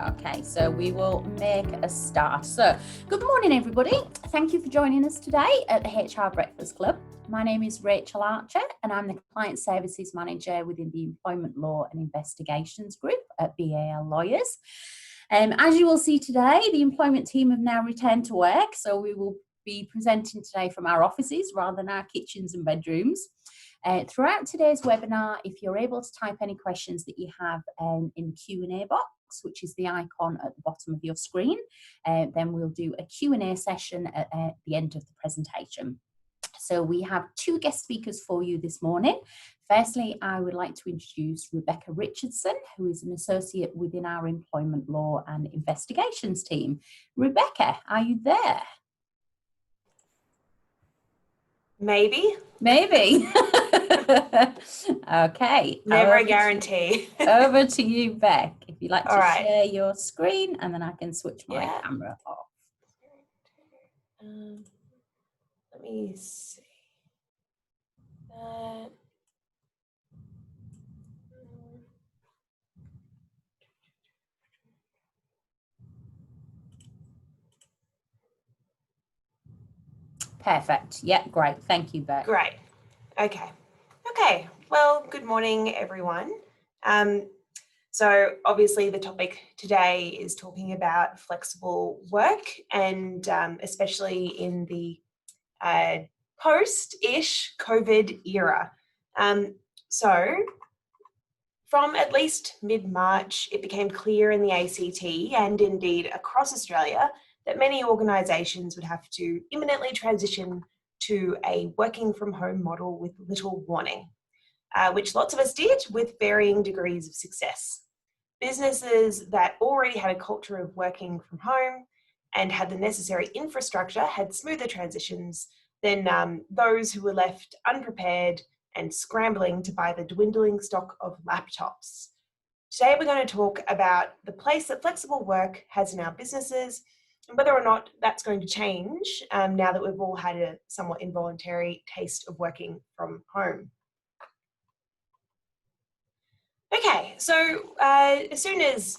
Okay, so we will make a start. So, good morning, everybody. Thank you for joining us today at the HR Breakfast Club. My name is Rachel Archer, and I'm the Client Services Manager within the Employment Law and Investigations Group at BAL Lawyers. As you will see today, the employment team have now returned to work, so we will be presenting today from our offices rather than our kitchens and bedrooms. Throughout today's webinar, if you're able to type any questions that you have in the Q&A box, which is the icon at the bottom of your screen, then we'll do a Q&A session at the end of the presentation. So we have two guest speakers for you this morning. Firstly, I would like to introduce Rebecca Richardson, who is an associate within our Employment Law and Investigations team. Rebecca, are you there? Maybe. Okay. Never a guarantee. Over to you, Beck. If you'd like to right. share your screen, and then I can switch my camera off. Let me see. Perfect. Yeah, great. Thank you, Beck. Great. Okay. Well, good morning, everyone. So obviously the topic today is talking about flexible work, and especially in the post-ish COVID era. So from at least mid-March, it became clear in the ACT and indeed across Australia that many organisations would have to imminently transition to a working from home model with little warning, which lots of us did with varying degrees of success. Businesses that already had a culture of working from home and had the necessary infrastructure had smoother transitions than those who were left unprepared and scrambling to buy the dwindling stock of laptops. Today we're going to talk about the place that flexible work has in our businesses and whether or not that's going to change now that we've all had a somewhat involuntary taste of working from home. Okay, so as soon as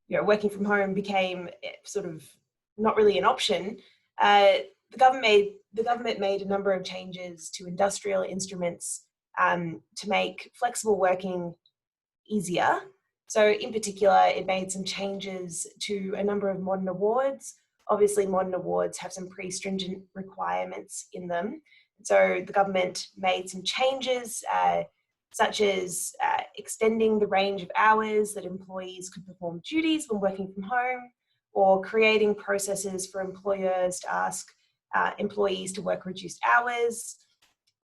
working from home became sort of not really an option, the government made a number of changes to industrial instruments to make flexible working easier. So in particular, it made some changes to a number of modern awards. Obviously, modern awards have some pretty stringent requirements in them. So the government made some changes, such as extending the range of hours that employees could perform duties when working from home, or creating processes for employers to ask employees to work reduced hours,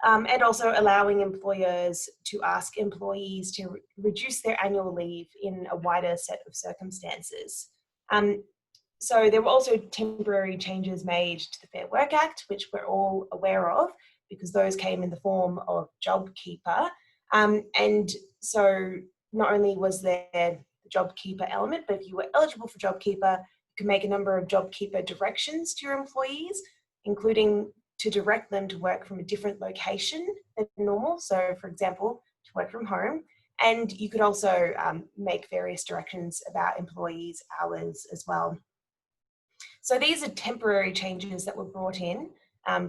and also allowing employers to ask employees to reduce their annual leave in a wider set of circumstances. So there were also temporary changes made to the Fair Work Act, which we're all aware of because those came in the form of JobKeeper. And so not only was there the JobKeeper element, but if you were eligible for JobKeeper, you could make a number of JobKeeper directions to your employees, including to direct them to work from a different location than normal. So for example, to work from home. And you could also make various directions about employees' hours as well. So these are temporary changes that were brought in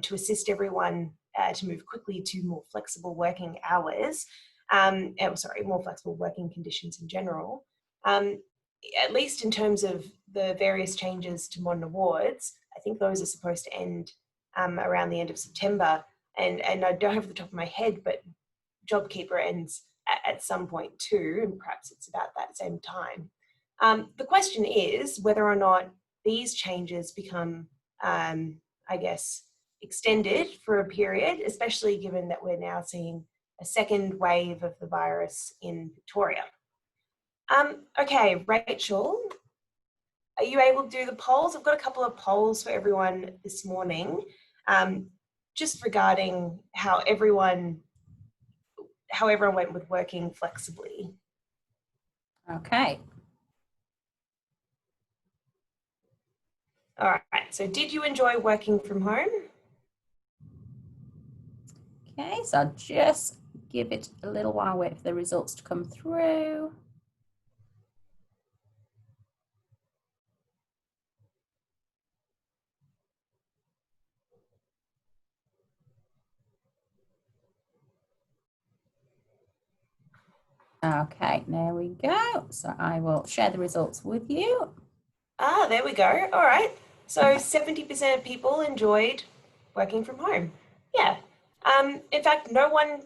to assist everyone to move quickly to more flexible working hours, more flexible working conditions in general. At least in terms of the various changes to modern awards, I think those are supposed to end around the end of September. And I don't have the top of my head, but JobKeeper ends at some point too, and perhaps it's about that same time. The question is whether or not these changes become, extended for a period, especially given that we're now seeing a second wave of the virus in Victoria. Okay, Rachel, are you able to do the polls? I've got a couple of polls for everyone this morning, just regarding how everyone went with working flexibly. Okay. All right, so did you enjoy working from home? Okay, so I'll just give it a little while, wait for the results to come through. Okay, there we go. So I will share the results with you. Ah, there we go. All right. So 70% of people enjoyed working from home. Yeah. In fact, no one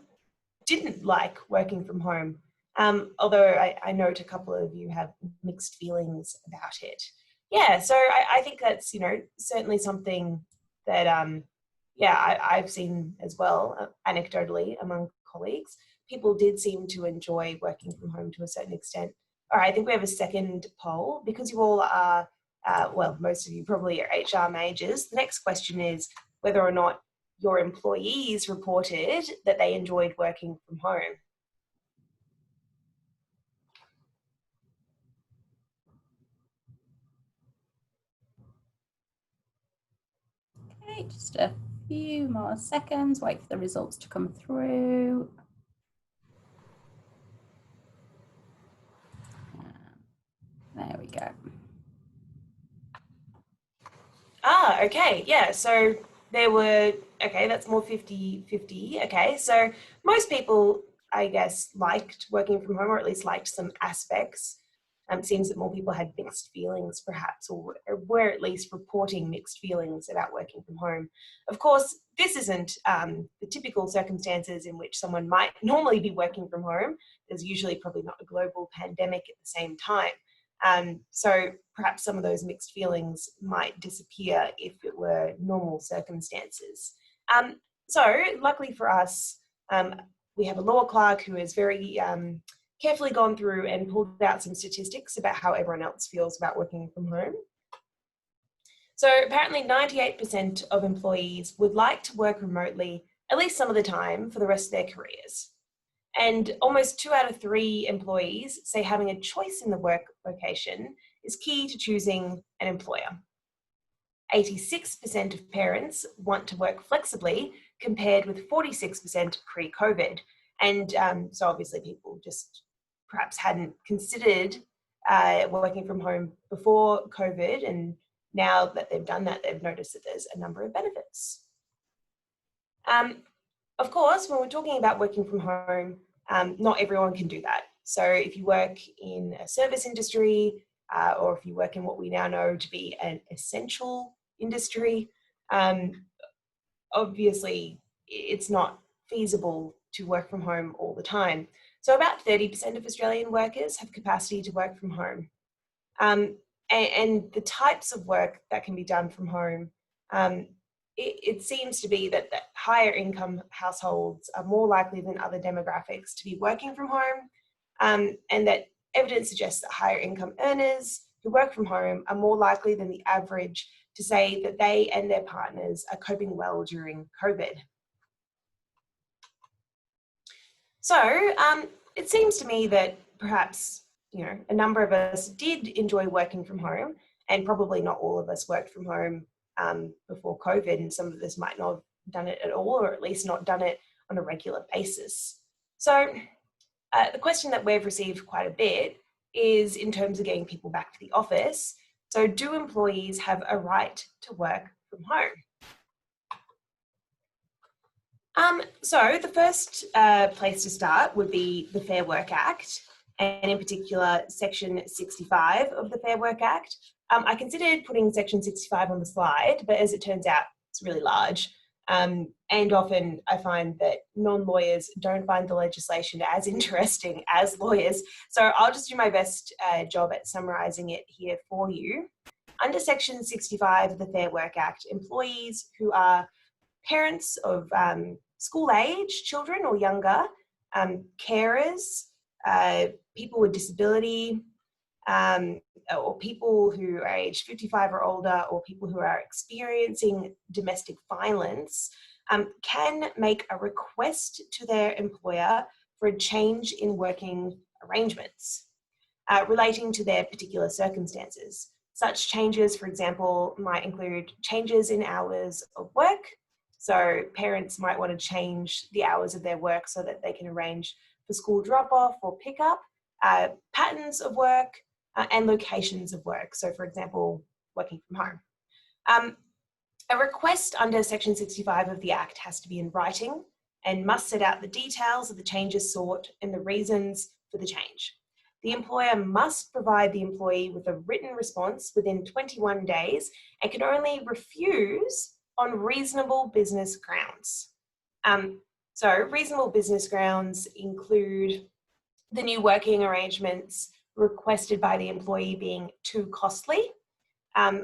didn't like working from home. Although I note a couple of you have mixed feelings about it. Yeah, so I think that's, certainly something that, I've seen as well, anecdotally among colleagues. People did seem to enjoy working from home to a certain extent. All right, I think we have a second poll. Because you all are, most of you probably are HR majors, the next question is whether or not your employees reported that they enjoyed working from home. Okay, just a few more seconds, wait for the results to come through. There we go. Ah, okay, yeah, so there were, okay, that's more 50-50. Okay, so most people, I guess, liked working from home, or at least liked some aspects. It seems that more people had mixed feelings, perhaps, or were at least reporting mixed feelings about working from home. Of course, this isn't the typical circumstances in which someone might normally be working from home. There's usually probably not a global pandemic at the same time. So perhaps some of those mixed feelings might disappear if it were normal circumstances. So luckily for us, we have a law clerk who has very carefully gone through and pulled out some statistics about how everyone else feels about working from home. So apparently 98% of employees would like to work remotely at least some of the time for the rest of their careers. And almost 2 out of 3 employees say having a choice in the work location is key to choosing an employer. 86% of parents want to work flexibly, compared with 46% pre-COVID. And so obviously people just perhaps hadn't considered working from home before COVID, and now that they've done that, they've noticed that there's a number of benefits. Of course, when we're talking about working from home, not everyone can do that. So if you work in a service industry, or if you work in what we now know to be an essential industry, obviously it's not feasible to work from home all the time. So about 30% of Australian workers have capacity to work from home. And the types of work that can be done from home, it seems to be that higher income households are more likely than other demographics to be working from home, and that evidence suggests that higher income earners who work from home are more likely than the average to say that they and their partners are coping well during COVID. So it seems to me that perhaps, a number of us did enjoy working from home, and probably not all of us worked from home before COVID, and some of us might not have done it at all, or at least not done it on a regular basis. So the question that we've received quite a bit is in terms of getting people back to the office. So do employees have a right to work from home? So the first place to start would be the Fair Work Act, and in particular, Section 65 of the Fair Work Act. I considered putting Section 65 on the slide, but as it turns out, it's really large. And often I find that non-lawyers don't find the legislation as interesting as lawyers. So I'll just do my best job at summarising it here for you. Under Section 65 of the Fair Work Act, employees who are parents of school-age children or younger, carers, people with disability, or people who are aged 55 or older, or people who are experiencing domestic violence, can make a request to their employer for a change in working arrangements relating to their particular circumstances. Such changes, for example, might include changes in hours of work. So parents might want to change the hours of their work so that they can arrange for school drop-off or pick-up, patterns of work, and locations of work. So for example, working from home. A request under Section 65 of the Act has to be in writing and must set out the details of the changes sought and the reasons for the change. The employer must provide the employee with a written response within 21 days and can only refuse on reasonable business grounds. So reasonable business grounds include the new working arrangements requested by the employee being too costly,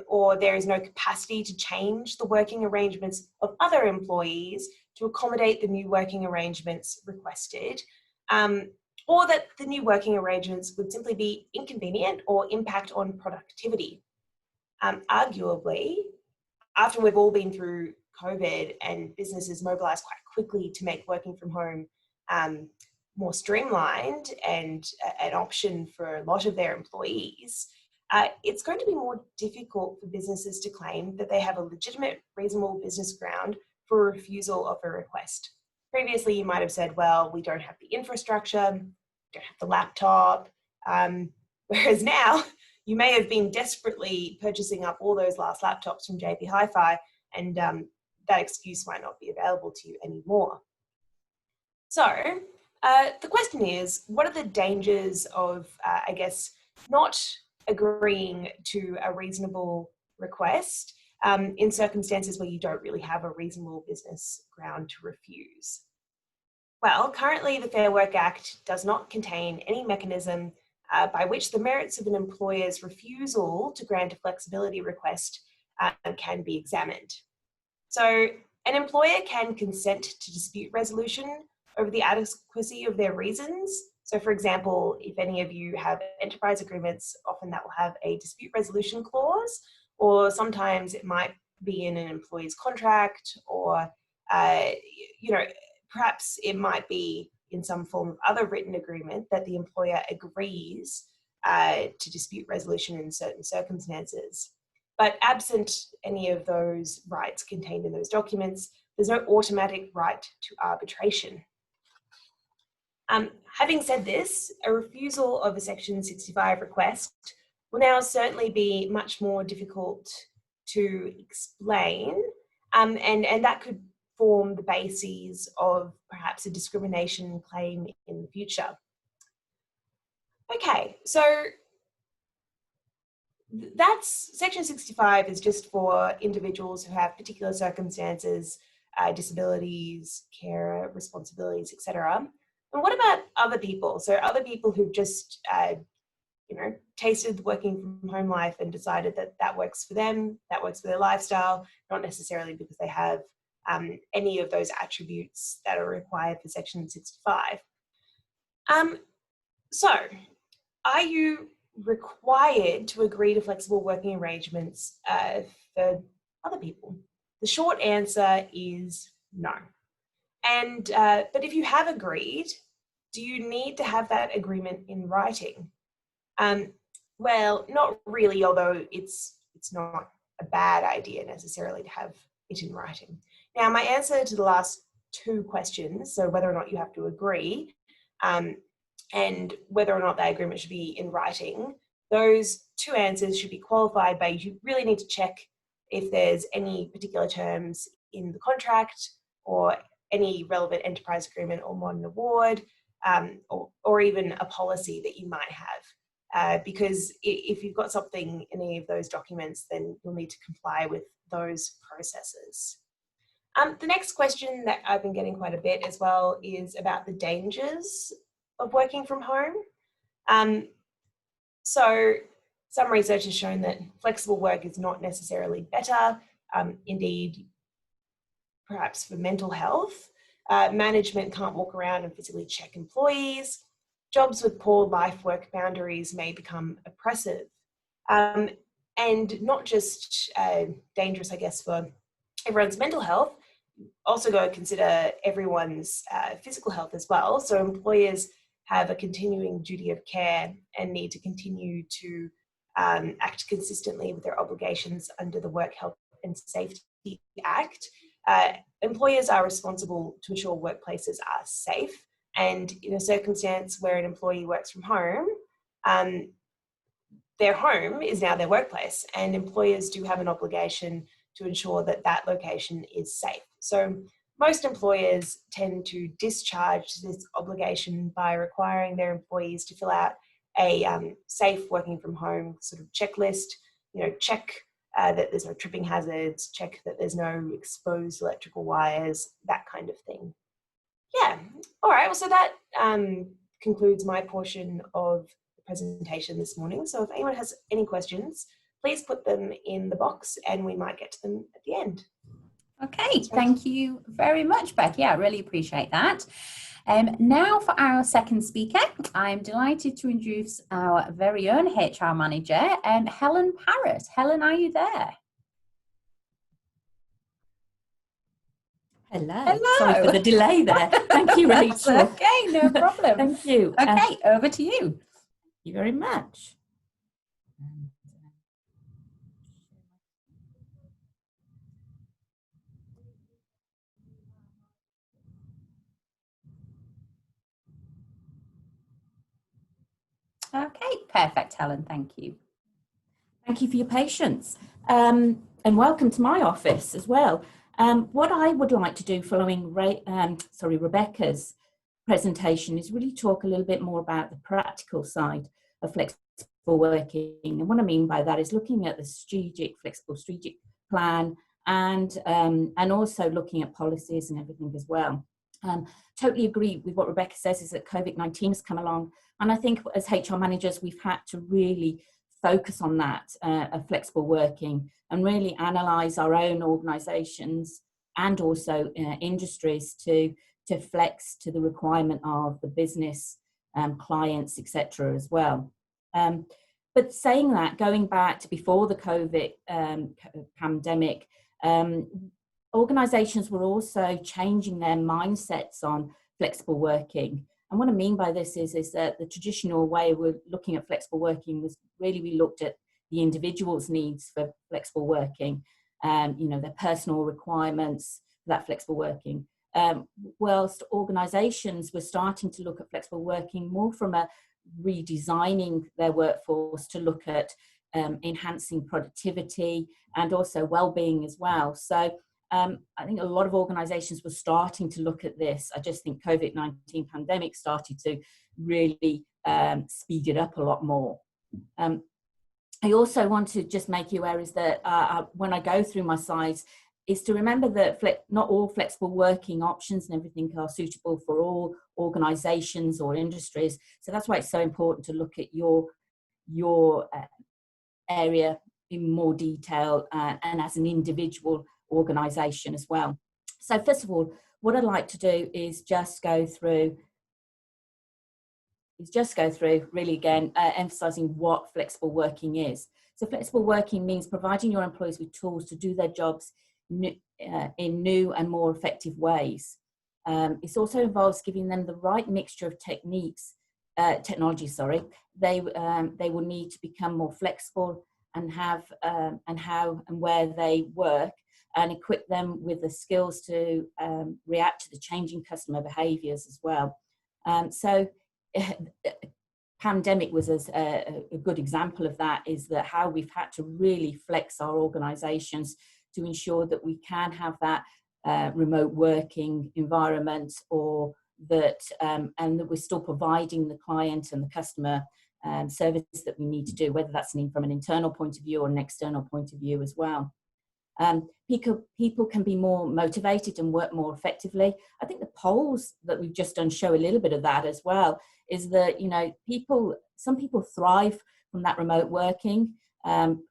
or there is no capacity to change the working arrangements of other employees to accommodate the new working arrangements requested, or that the new working arrangements would simply be inconvenient or impact on productivity. Arguably, after we've all been through COVID and businesses mobilised quite quickly to make working from home more streamlined and an option for a lot of their employees, it's going to be more difficult for businesses to claim that they have a legitimate, reasonable business ground for refusal of a request. Previously, you might have said, well, we don't have the infrastructure, don't have the laptop, whereas now you may have been desperately purchasing up all those last laptops from JB Hi-Fi, and that excuse might not be available to you anymore. So the question is, what are the dangers of, not agreeing to a reasonable request in circumstances where you don't really have a reasonable business ground to refuse? Well, currently the Fair Work Act does not contain any mechanism by which the merits of an employer's refusal to grant a flexibility request can be examined. So an employer can consent to dispute resolution over the adequacy of their reasons. So for example, if any of you have enterprise agreements, often that will have a dispute resolution clause, or sometimes it might be in an employee's contract, or perhaps it might be in some form of other written agreement that the employer agrees to dispute resolution in certain circumstances. But absent any of those rights contained in those documents, there's no automatic right to arbitration. Having said this, a refusal of a Section 65 request will now certainly be much more difficult to explain, and that could form the bases of perhaps a discrimination claim in the future. Okay, so that's Section 65 is just for individuals who have particular circumstances, disabilities, care, responsibilities, etc. And what about other people? So other people who've just, tasted working from home life and decided that that works for them, that works for their lifestyle, not necessarily because they have any of those attributes that are required for Section 65. So, are you required to agree to flexible working arrangements for other people? The short answer is no. And but if you have agreed, do you need to have that agreement in writing? Well, not really, although it's not a bad idea necessarily to have it in writing. Now, my answer to the last two questions, so whether or not you have to agree, and whether or not that agreement should be in writing, those two answers should be qualified by you really need to check if there's any particular terms in the contract or any relevant enterprise agreement or modern award, or even a policy that you might have. Because if you've got something in any of those documents, then you'll need to comply with those processes. The next question that I've been getting quite a bit as well is about the dangers of working from home. So some research has shown that flexible work is not necessarily better. Indeed, perhaps for mental health, management can't walk around and physically check employees. Jobs with poor life-work boundaries may become oppressive. And not just dangerous, I guess, for everyone's mental health, also got to consider everyone's physical health as well. So employers have a continuing duty of care and need to continue to act consistently with their obligations under the Work Health and Safety Act. Employers are responsible to ensure workplaces are safe, and in a circumstance where an employee works from home, their home is now their workplace, and employers do have an obligation to ensure that that location is safe. So most employers tend to discharge this obligation by requiring their employees to fill out a safe working from home sort of checklist, check that there's no tripping hazards, check that there's no exposed electrical wires, that kind of thing. Yeah, all right, well, so that concludes my portion of the presentation this morning. So if anyone has any questions, please put them in the box and we might get to them at the end. Okay, thank you very much, Becky. I really appreciate that. Now for our second speaker, I'm delighted to introduce our very own HR manager, Helen Parrett. Helen, are you there? Hello. Sorry for the delay there. Thank you, Rachel. Okay, no problem. Thank you. Okay, over to you. Thank you very much. Okay, perfect, Helen. Thank you. Thank you for your patience. And welcome to my office as well. What I would like to do following Rebecca's presentation is really talk a little bit more about the practical side of flexible working. And what I mean by that is looking at the flexible strategic plan and also looking at policies and everything as well. Totally agree with what Rebecca says, is that COVID-19 has come along. And I think as HR managers, we've had to really focus on that of flexible working and really analyse our own organisations and also industries to flex to the requirement of the business, clients, etc. as well. But saying that, going back to before the COVID pandemic, organisations were also changing their mindsets on flexible working. And what I mean by this is that the traditional way we're looking at flexible working was really, we looked at the individual's needs for flexible working, their personal requirements for that flexible working. Whilst organisations were starting to look at flexible working more from a redesigning their workforce to look at enhancing productivity and also well-being as well. So I think a lot of organisations were starting to look at this. I just think COVID-19 pandemic started to really speed it up a lot more. I also want to just make you aware is that when I go through my slides, is to remember that not all flexible working options and everything are suitable for all organisations or industries. So that's why it's so important to look at your area in more detail and as an individual organisation as well. So first of all, what I'd like to do is just go through really again, emphasising what flexible working is. So flexible working means providing your employees with tools to do their jobs in new and more effective ways. It also involves giving them the right mixture of technology. They will need to become more flexible and have and how and where they work, and equip them with the skills to react to the changing customer behaviours as well. So pandemic was a good example of that, is that how we've had to really flex our organisations to ensure that we can have that remote working environment, or that and that we're still providing the client and the customer service that we need to do, whether that's from an internal point of view or an external point of view as well. People can be more motivated and work more effectively. I think the polls that we've just done show a little bit of that as well, is that, some people thrive from that remote working, on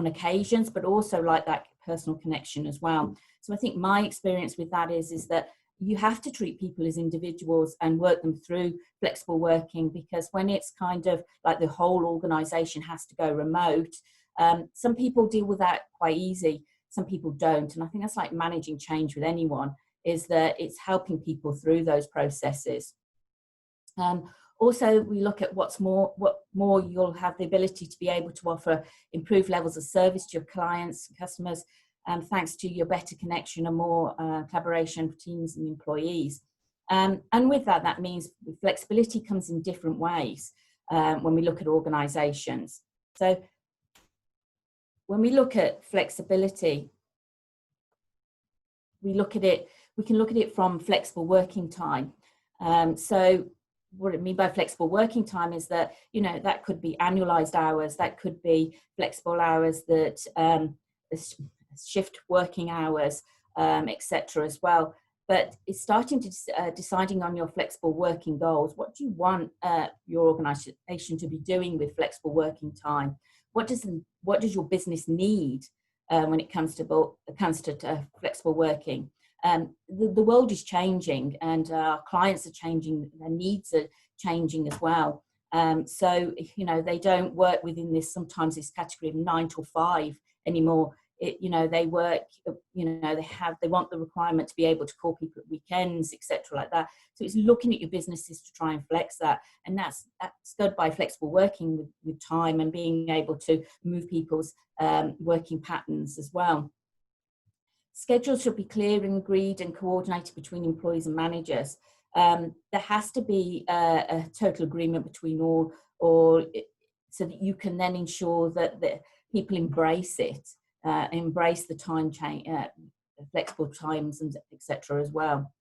occasions, but also like that personal connection as well. So I think my experience with that is that you have to treat people as individuals and work them through flexible working, because when it's kind of like the whole organisation has to go remote, some people deal with that quite easy, some people don't. And I think that's like managing change with anyone, is that it's helping people through those processes. Also, we look at what more you'll have the ability to be able to offer improved levels of service to your clients and customers, thanks to your better connection and more collaboration with teams and employees. And with that, that means flexibility comes in different ways when we look at organisations. So when we look at flexibility, we can look at it from flexible working time. So what I mean by flexible working time is that, that could be annualized hours, that could be flexible hours, that shift working hours, etc. as well. But it's starting to deciding on your flexible working goals. What do you want your organisation to be doing with flexible working time? What does your business need when it comes to flexible working? The world is changing, and our clients are changing. Their needs are changing as well. So they don't work within this category of 9 to 5 anymore. They work, they want the requirement to be able to call people at weekends, etc. like that. So it's looking at your businesses to try and flex that. And that's done by flexible working with time and being able to move people's working patterns as well. Schedules should be clear and agreed and coordinated between employees and managers. There has to be a total agreement between all, so that you can then ensure that the people embrace it. Embrace the time change, flexible times, and etc. as well.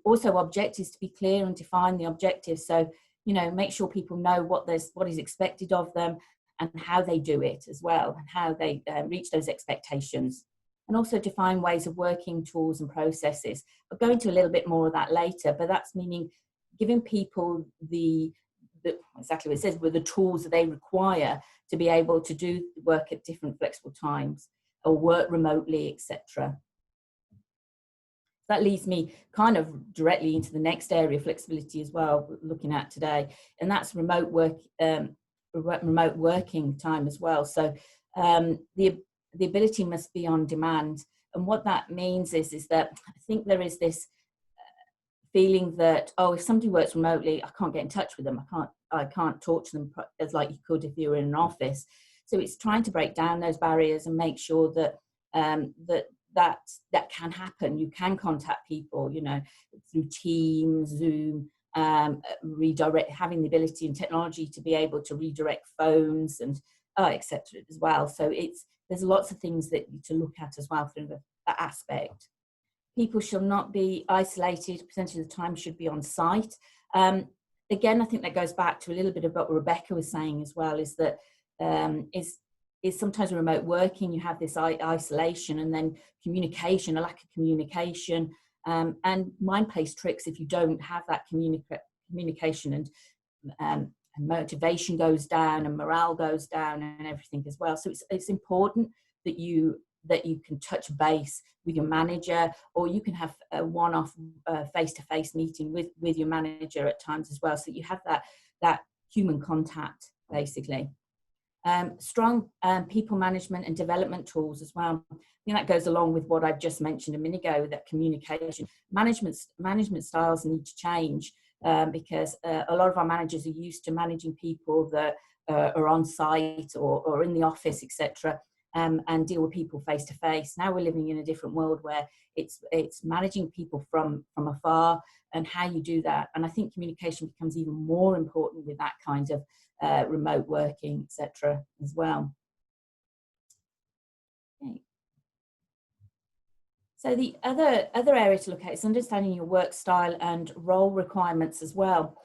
Also, objectives to be clear and define the objectives. So, make sure people know what is expected of them and how they do it as well, and how they reach those expectations. And also define ways of working, tools and processes. I'll go into a little bit more of that later, but that's meaning giving people exactly what it says, with the tools that they require to be able to do work at different flexible times or work remotely, etc. That leads me kind of directly into the next area of flexibility as well, looking at today, and that's remote working time as well. So the ability must be on demand, and what that means is that I think there is this feeling that, if somebody works remotely, I can't get in touch with them. I can't talk to them as like you could if you were in an office. So it's trying to break down those barriers and make sure that that can happen. You can contact people, through Teams, Zoom, redirect, having the ability and technology to be able to redirect phones and etc. as well. So there's lots of things to look at as well through that aspect. People should not be isolated. Percentage of the time should be on site. Again, I think that goes back to a little bit of what Rebecca was saying as well, is that is sometimes remote working, you have this isolation and then communication, a lack of communication, and mind plays tricks if you don't have that communication, and motivation goes down and morale goes down and everything as well. So it's important that you can touch base with your manager, or you can have a one-off face-to-face meeting with your manager at times as well, so you have that human contact basically. Strong people management and development tools as well. I think that goes along with what I've just mentioned a minute ago, that communication. Management styles need to change because a lot of our managers are used to managing people that are on site or in the office, etc., and deal with people face to face. Now we're living in a different world where it's managing people from afar, and how you do that. And I think communication becomes even more important with that kind of remote working, etc. as well. Okay. So the other area to look at is understanding your work style and role requirements as well.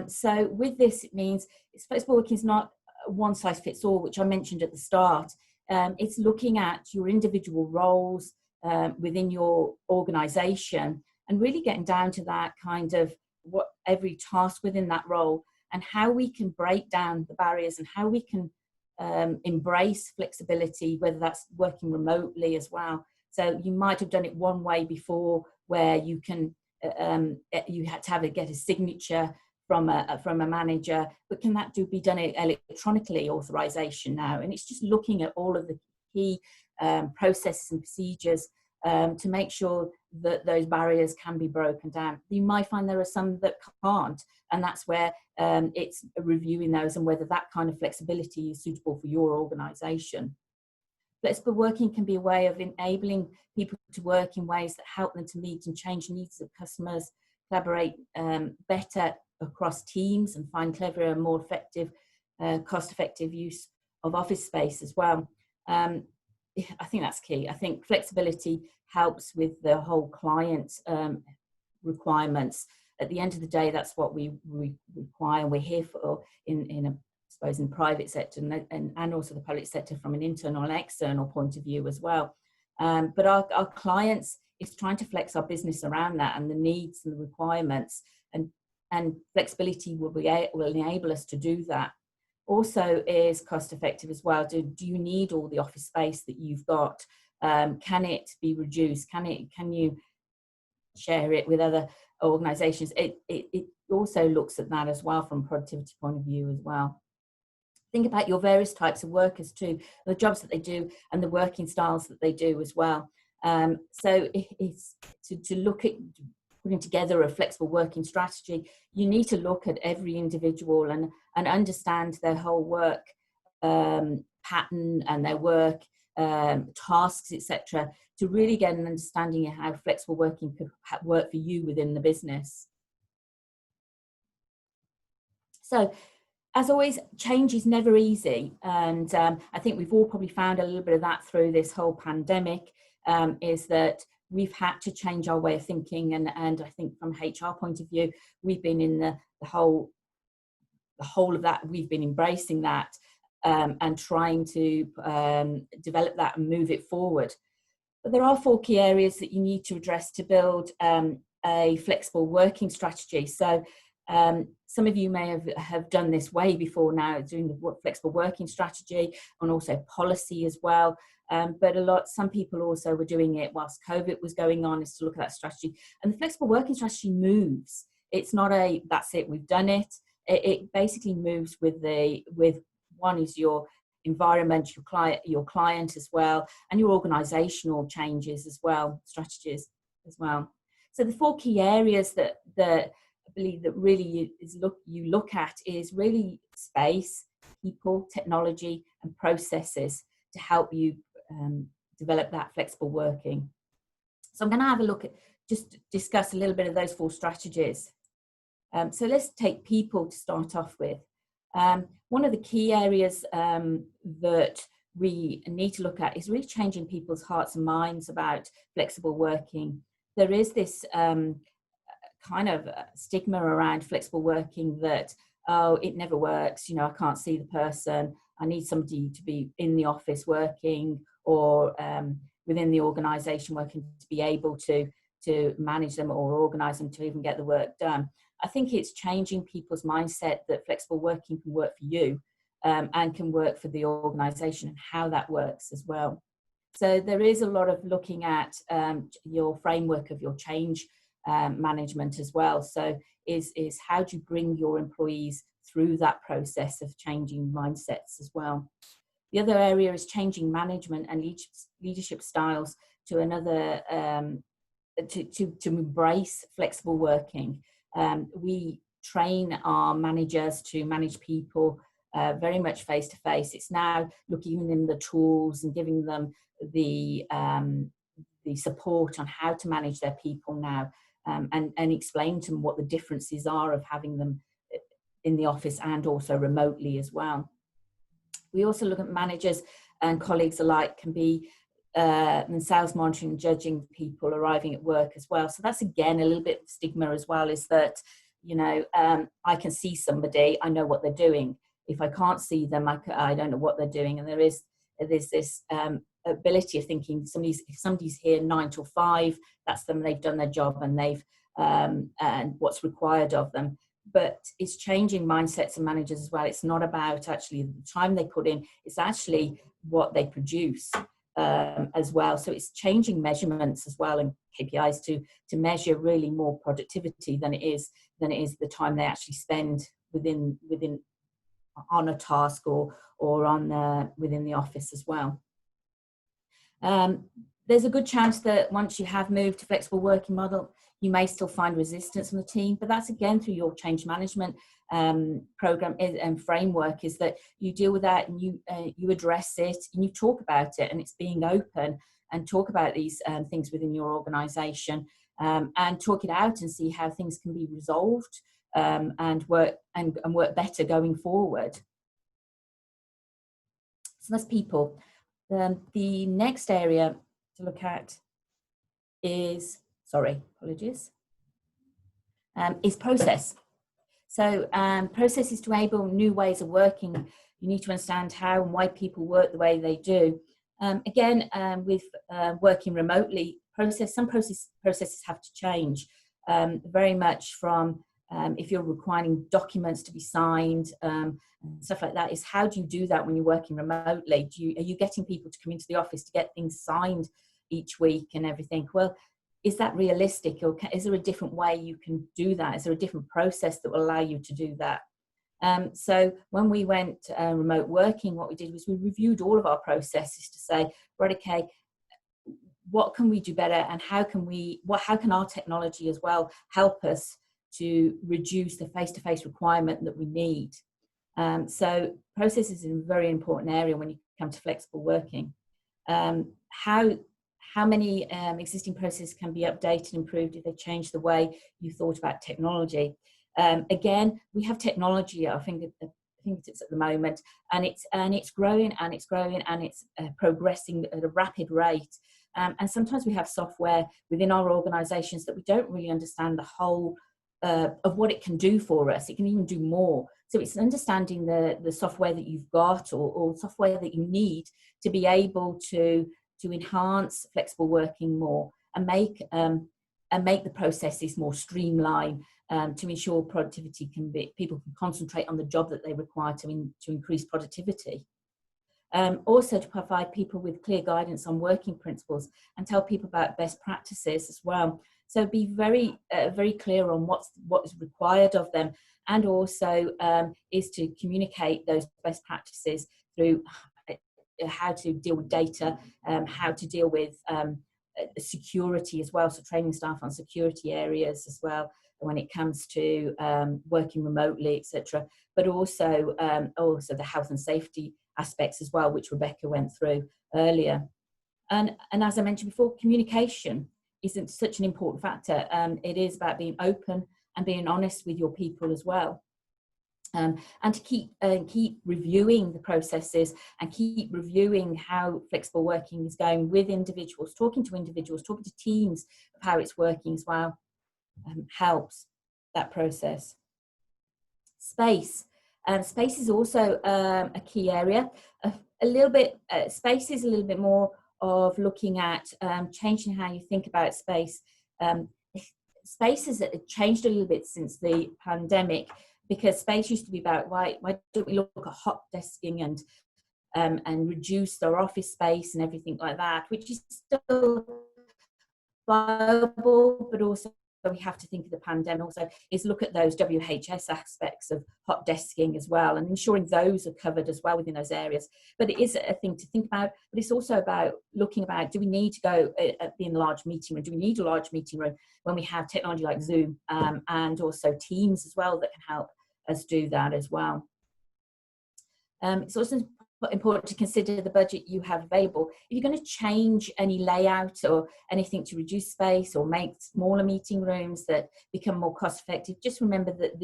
So with this, it means flexible working is not one size fits all, which I mentioned at the start. It's looking at your individual roles within your organisation and really getting down to that kind of what every task within that role, and how we can break down the barriers and how we can embrace flexibility, whether that's working remotely as well. So you might have done it one way before, where you can you had to get a signature from a manager, but can that be done electronically, authorization now? And it's just looking at all of the key processes and procedures to make sure that those barriers can be broken down. You might find there are some that can't, and that's where it's reviewing those and whether that kind of flexibility is suitable for your organization. Flexible working can be a way of enabling people to work in ways that help them to meet and change the needs of customers, collaborate better across teams, and find cleverer and more effective, cost-effective use of office space as well. I think that's key. I think flexibility helps with the whole client requirements. At the end of the day, that's what we require. We're here for in a, I suppose, in the private sector and also the public sector from an internal and external point of view as well. But our clients is trying to flex our business around that and the needs and the requirements, and flexibility will enable us to do that. Also is cost effective as well. Do you need all the office space that you've got? Can it be reduced? Can you share it with other organizations? It also looks at that as well from a productivity point of view as well. Think about your various types of workers too, the jobs that they do and the working styles that they do as well. So it's to look at putting together a flexible working strategy. You need to look at every individual and understand their whole work pattern and their work tasks, etc., to really get an understanding of how flexible working could work for you within the business. So, as always, change is never easy, and I think we've all probably found a little bit of that through this whole pandemic, is that we've had to change our way of thinking, and I think from HR point of view, we've been in the whole of that, we've been embracing that and trying to develop that and move it forward. But there are 4 key areas that you need to address to build a flexible working strategy. So some of you may have done this way before now, doing the flexible working strategy and also policy as well. But some people also were doing it whilst COVID was going on, is to look at that strategy. And the flexible working strategy moves. It's not that's it, we've done it. It basically moves with one is your environment, your client as well, and your organizational changes as well, strategies as well. So the 4 key areas that I believe that really you look at is really space, people, technology, and processes to help you develop that flexible working. So I'm going to have a look at, just discuss a little bit of those 4 strategies. So let's take people to start off with. One of the key areas that we need to look at is really changing people's hearts and minds about flexible working. There is this kind of stigma around flexible working that, oh, it never works, I can't see the person, I need somebody to be in the office working or within the organisation working to be able to manage them or organise them to even get the work done. I think it's changing people's mindset that flexible working can work for you and can work for the organisation, and how that works as well. So there is a lot of looking at your framework of your change management as well. So is how do you bring your employees through that process of changing mindsets as well. The other area is changing management and leadership styles to another, to embrace flexible working. We train our managers to manage people very much face to face. It's now looking in the tools and giving them the support on how to manage their people now, and explain to them what the differences are of having them in the office and also remotely as well. We also look at managers and colleagues alike can be themselves monitoring and judging people arriving at work as well. So that's again a little bit of stigma as well, is that I can see somebody, I know what they're doing. If I can't see them, I don't know what they're doing. And there's this ability of thinking if somebody's here 9 till 5, that's them, they've done their job and they've and what's required of them. But it's changing mindsets and managers as well. It's not about actually the time they put in, it's actually what they produce as well. So it's changing measurements as well, and KPIs to measure really more productivity than it is the time they actually spend within on a task or on within the office as well. There's a good chance that once you have moved to flexible working model, you may still find resistance from the team, but that's again through your change management program and framework, is that you deal with that and you address it and you talk about it, and it's being open and talk about these things within your organisation and talk it out and see how things can be resolved and work better going forward. So that's people. The next area to look at is, is process. So process is to enable new ways of working. You need to understand how and why people work the way they do. With working remotely, some processes have to change, very much from if you're requiring documents to be signed, stuff like that, is how do you do that when you're working remotely? Are you getting people to come into the office to get things signed each week and everything? Well, is that realistic, or is there a different way you can do that? Is there a different process that will allow you to do that? So when we went remote working, what we did was we reviewed all of our processes to say, right, okay, what can we do better, and how can our technology as well help us to reduce the face-to-face requirement that we need? So processes is a very important area when you come to flexible working. How many existing processes can be updated, improved if they change the way you thought about technology? Again, we have technology at our fingertips at the moment, and it's growing and it's progressing at a rapid rate. And sometimes we have software within our organisations that we don't really understand the whole of what it can do for us. It can even do more. So it's understanding the software that you've got, or software that you need to be able to enhance flexible working more, and make the processes more streamlined, to ensure productivity people can concentrate on the job that they require to increase productivity. Also to provide people with clear guidance on working principles and tell people about best practices as well. So be very clear on what is required of them, and also is to communicate those best practices through how to deal with data, how to deal with security as well, so training staff on security areas as well when it comes to working remotely, etc. But also the health and safety aspects as well, which Rebecca went through earlier. And as I mentioned before, communication isn't such an important factor. It is about being open and being honest with your people as well. And to keep reviewing the processes and keep reviewing how flexible working is going with individuals, talking to teams of how it's working as well, helps that process. Space is also a key area. Space is a little bit more of looking at changing how you think about space. Space has changed a little bit since the pandemic, because space used to be about why don't we look at hot desking and reduce our office space and everything like that, which is still viable, but also we have to think of the pandemic also is look at those WHS aspects of hot desking as well, and ensuring those are covered as well within those areas. But it is a thing to think about, but it's also about looking about, do we need to go be in a large meeting room? Do we need a large meeting room when we have technology like Zoom and also Teams as well that can help us do that as well? It's also important to consider the budget you have available. If you're going to change any layout or anything to reduce space or make smaller meeting rooms that become more cost effective, just remember that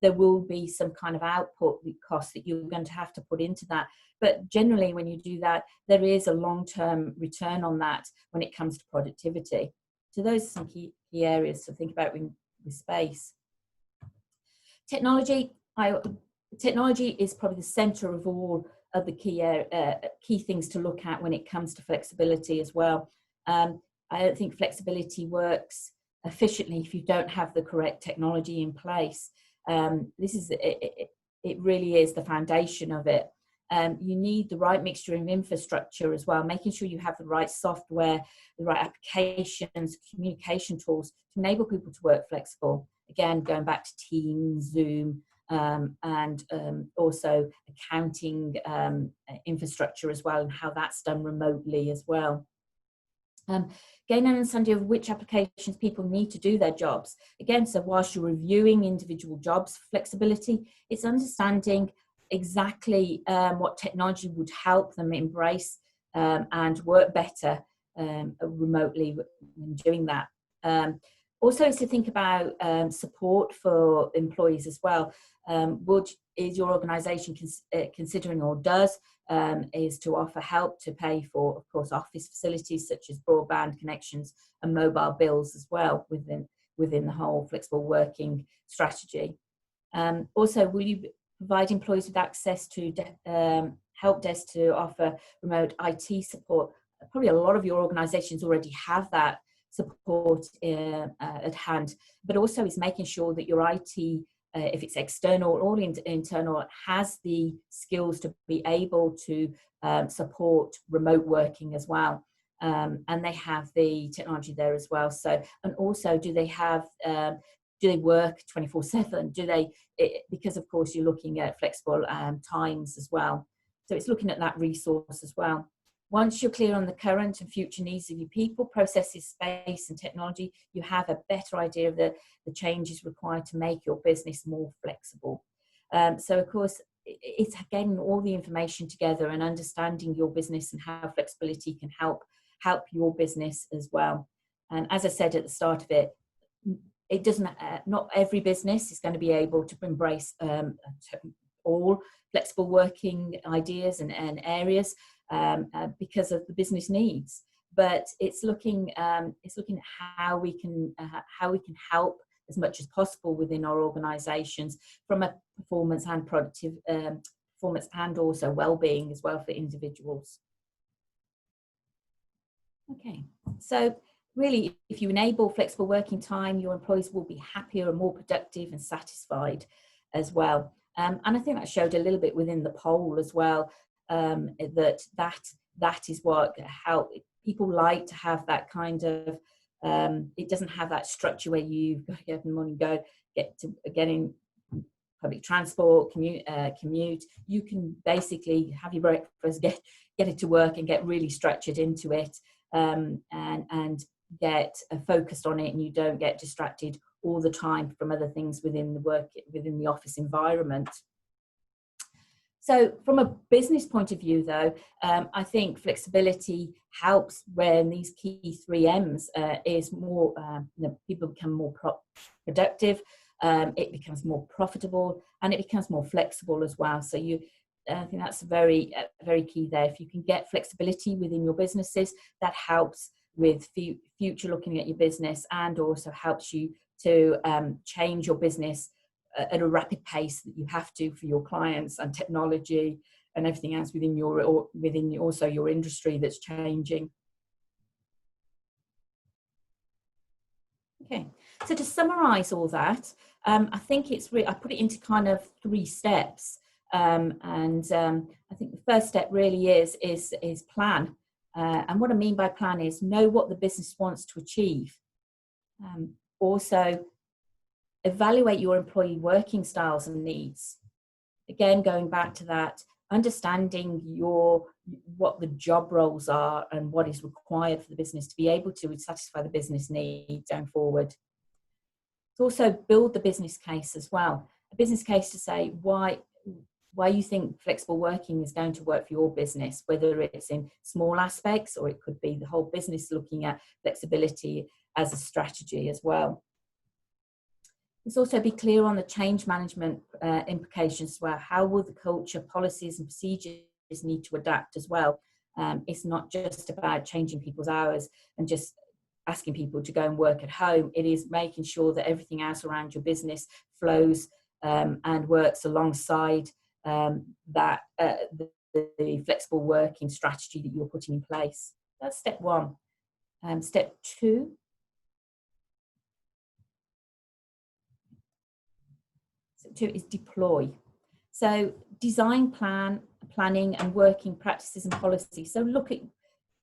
there will be some kind of output cost that you're going to have to put into that. But generally, when you do that, there is a long-term return on that when it comes to productivity. So those are some key areas to think about with space. Technology is probably the center of all of the key things to look at when it comes to flexibility as well. I don't think flexibility works efficiently if you don't have the correct technology in place. It really is the foundation of it. You need the right mixture of infrastructure as well, making sure you have the right software, the right applications, communication tools to enable people to work flexible. Again, going back to Teams, Zoom, and also accounting infrastructure as well, and how that's done remotely as well. Gain an understanding of which applications people need to do their jobs. Again, so whilst you're reviewing individual jobs for flexibility, it's understanding exactly what technology would help them embrace and work better remotely when doing that. Also, is to think about support for employees as well. Is your organisation considering, or does, is to offer help to pay for, of course, office facilities such as broadband connections and mobile bills as well within the whole flexible working strategy. Also, will you provide employees with access to help desk to offer remote IT support? Probably a lot of your organisations already have that support at hand, but also is making sure that your IT, if it's external or internal, has the skills to be able to support remote working as well. And they have the technology there as well. So, and also, do they work 24/7? Because of course you're looking at flexible times as well. So it's looking at that resource as well. Once you're clear on the current and future needs of your people, processes, space and technology, you have a better idea of the changes required to make your business more flexible. So of course, it's getting all the information together and understanding your business and how flexibility can help your business as well. And as I said at the start of it, not every business is going to be able to embrace all flexible working ideas and areas because of the business needs. But it's looking at how we can help as much as possible within our organisations from a performance and performance and also well-being as well for individuals. Okay, so really, if you enable flexible working time, your employees will be happier and more productive and satisfied as well. And I think that showed a little bit within the poll as well, that is what how people like to have that kind of, it doesn't have that structure where you've got to get up in the morning, get in public transport, commute. You can basically have your breakfast, get it to work and get really structured into it, and get focused on it, and you don't get distracted all the time from other things within the office environment. So from a business point of view though, I think flexibility helps when these key 3 M's is more, people become more productive, it becomes more profitable, and it becomes more flexible as well. So I think that's very key there. If you can get flexibility within your businesses, that helps with future looking at your business, and also helps you to change your business at a rapid pace that you have to for your clients and technology and everything else within also your industry that's changing. Okay, so to summarize all that, I think I put it into kind of 3 steps, and I think the first step really is plan. And what I mean by plan is know what the business wants to achieve. Also, evaluate your employee working styles and needs. Again, going back to that, understanding what the job roles are and what is required for the business to be able to satisfy the business needs going forward. Also, build the business case as well. A business case to say why you think flexible working is going to work for your business, whether it's in small aspects or it could be the whole business looking at flexibility as a strategy as well. Let's also be clear on the change management implications as well. How will the culture, policies and procedures need to adapt as well? It's not just about changing people's hours and just asking people to go and work at home. It is making sure that everything else around your business flows and works alongside the flexible working strategy that you're putting in place. That's step 1. Step 2. Step 2 is deploy. So design, planning and working practices and policies. So look at,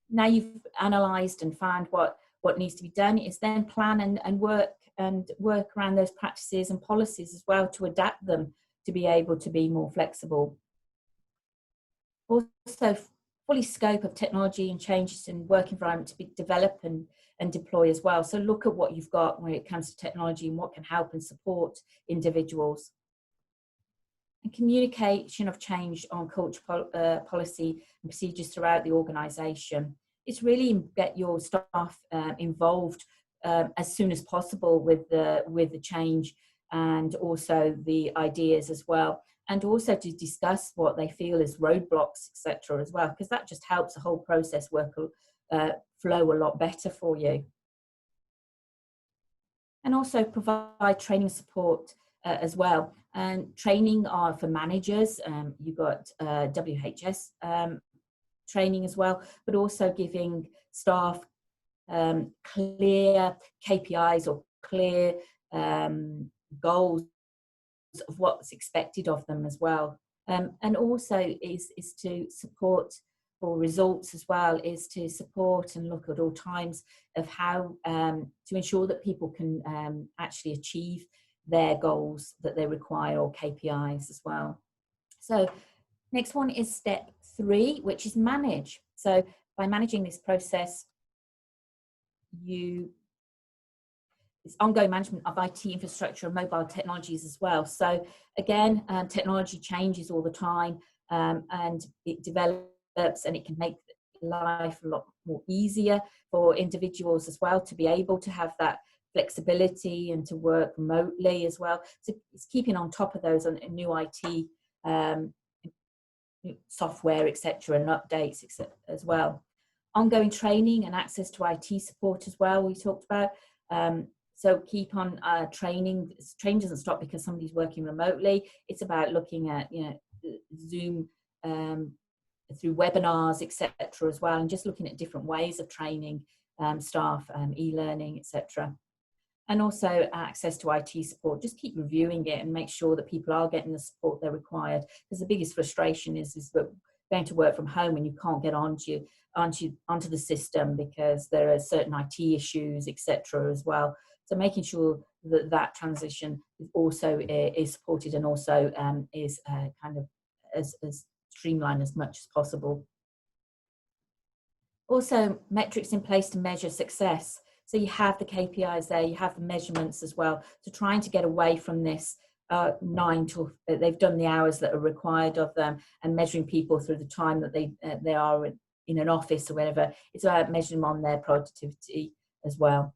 now you've analysed and found what needs to be done, is then plan and work around those practices and policies as well to adapt them to be able to be more flexible. Also, fully scope of technology and changes in work environment to be developed and deploy as well. So look at what you've got when it comes to technology and what can help and support individuals. And communication of change on culture, policy and procedures throughout the organisation. It's really get your staff involved as soon as possible with the change, and also the ideas as well, and also to discuss what they feel is roadblocks, etc. as well, because that just helps the whole process flow a lot better for you. And also provide training support as well. And training are for managers. You've got WHS training as well, but also giving staff clear KPIs or clear goals of what's expected of them as well. And also is to support, or results as well, is to support and look at all times of how to ensure that people can actually achieve their goals that they require, or KPIs as well. So next one is step 3, which is manage. So by managing this process, it's ongoing management of IT infrastructure and mobile technologies as well. So again, technology changes all the time, and it develops, and it can make life a lot more easier for individuals as well, to be able to have that flexibility and to work remotely as well. So it's keeping on top of those on new IT software, etc., and updates, etc., as well. Ongoing training and access to IT support as well, we talked about. So keep on training. Training doesn't stop because somebody's working remotely. It's about looking at, Zoom through webinars, etc., as well, and just looking at different ways of training staff, e-learning, etc. And also access to IT support. Just keep reviewing it and make sure that people are getting the support they're required. Because the biggest frustration is that going to work from home and you can't get onto the system because there are certain IT issues, etc., as well. So making sure that that transition also is supported, and also is kind of as streamlined as much as possible. Also, metrics in place to measure success. So you have the KPIs there, you have the measurements as well. So trying to get away from this 9 to they've done the hours that are required of them, and measuring people through the time that they are in an office or whatever. It's about measuring them on their productivity as well.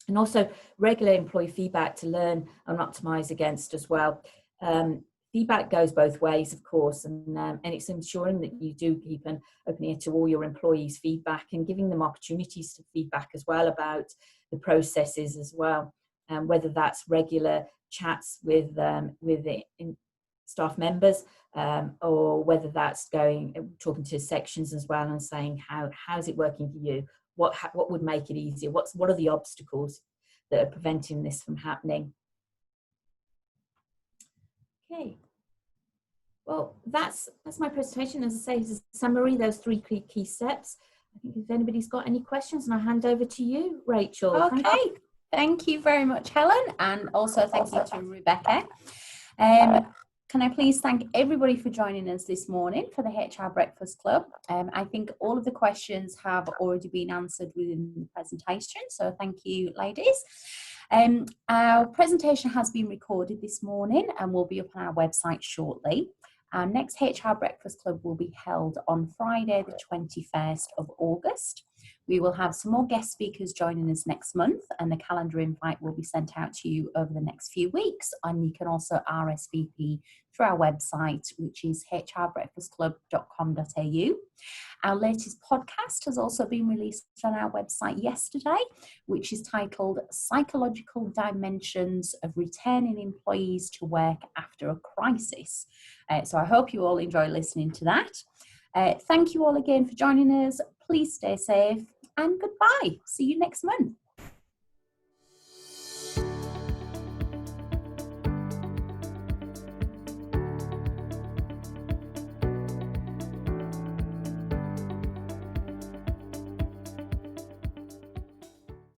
And also regular employee feedback to learn and optimize against as well. Feedback goes both ways, of course, and it's ensuring that you do keep an open ear to all your employees' feedback, and giving them opportunities to feedback as well about the processes as well, whether that's regular chats with staff members, or whether that's talking to sections as well and saying how's it working for you, what would make it easier, what are the obstacles that are preventing this from happening. Okay, well, that's my presentation. As I say, it's a summary, those 3 key steps. I think if anybody's got any questions, and I'll hand over to you, Rachel. Okay, thank you very much, Helen, and also thank you to Rebecca. Can I please thank everybody for joining us this morning for the HR Breakfast Club. I think all of the questions have already been answered within the presentation, so thank you, ladies. Our presentation has been recorded this morning and will be up on our website shortly. Our next HR Breakfast Club will be held on Friday, the 21st of August. We will have some more guest speakers joining us next month, and the calendar invite will be sent out to you over the next few weeks. And you can also RSVP through our website, which is hrbreakfastclub.com.au. Our latest podcast has also been released on our website yesterday, which is titled Psychological Dimensions of Returning Employees to Work After a Crisis. So I hope you all enjoy listening to that. Thank you all again for joining us. Please stay safe and goodbye. See you next month.